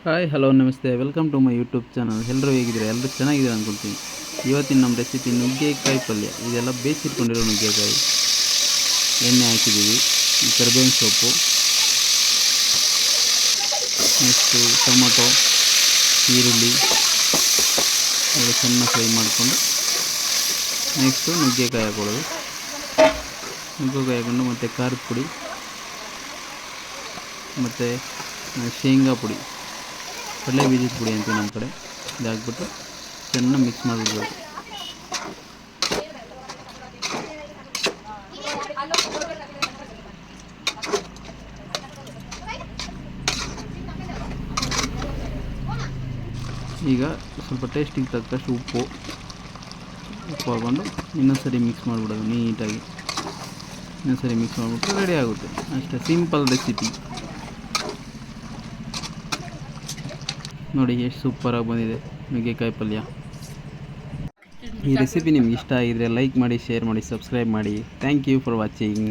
Hi hello ನಮಸ್ತೆ welcome to my YouTube channel. ಎಲ್ಲರೂ ಹೇಗಿದ್ದೀರಾ? ಎಲ್ಲರೂ ಚೆನ್ನಾಗಿದ್ದೀರಾ ಅಂದ್ಕೊಳ್ತೀನಿ. ಇವತ್ತಿನ ನಮ್ಮ ರೆಸಿಪಿ ನುಗ್ಗೆಕಾಯಿ ಪಲ್ಯ. ಇದೆಲ್ಲ ಬೇಯಿಸಿಟ್ಕೊಂಡಿರೋ ನುಗ್ಗೆಕಾಯಿ, ಎಣ್ಣೆ ಹಾಕಿದ್ದೀವಿ, ಕರಿಬೇವಿನ ಸೊಪ್ಪು, ನೆಕ್ಸ್ಟು ಟೊಮೊಟೊ, ಈರುಳ್ಳಿ ಎಲ್ಲ ಚೆನ್ನಾಗಿ ಫ್ರೈ ಮಾಡಿಕೊಂಡು ನೆಕ್ಸ್ಟು ನುಗ್ಗೆಕಾಯಿ ಹಾಕೊಳ್ಳೋದು. ನುಗ್ಗೆಕಾಯಿ ಹಾಕ್ಕೊಂಡು ಮತ್ತು ಖಾರದ ಪುಡಿ ಮತ್ತು ಶೇಂಗಾ ಪುಡಿ, ಕಡಲೆ ಬೀಜದ ಪುಡಿ ಅಂತೀವಿ ನಮ್ಮ ಕಡೆ, ಇದು ಹಾಕ್ಬಿಟ್ಟು ಚೆನ್ನಾಗಿ ಮಿಕ್ಸ್ ಮಾಡಿಬಿಡ್ಬೇಕು. ಈಗ ಸ್ವಲ್ಪ ಟೇಸ್ಟಿಗೆ ತಕ್ಕಷ್ಟು ಉಪ್ಪು ಹಾಕ್ಕೊಂಡು ಇನ್ನೊಂದ್ಸರಿ ಮಿಕ್ಸ್ ಮಾಡಿಬಿಡೋದು ನೀಟಾಗಿ. ಇನ್ನೊಂದ್ಸರಿ ಮಿಕ್ಸ್ ಮಾಡಿಬಿಟ್ರೆ ರೆಡಿ ಆಗುತ್ತೆ. ಅಷ್ಟೇ, ಸಿಂಪಲ್ ರೆಸಿಪಿ. ನೋಡಿ ಎಷ್ಟು ಸೂಪರಾಗಿ ಬಂದಿದೆ ನುಗ್ಗೆಕಾಯಿ ಪಲ್ಯ. ಈ ರೆಸಿಪಿ ನಿಮ್ಗೆ ಇಷ್ಟ ಆಗಿದರೆ ಲೈಕ್ ಮಾಡಿ, ಶೇರ್ ಮಾಡಿ, ಸಬ್ಸ್ಕ್ರೈಬ್ ಮಾಡಿ. Thank you for watching.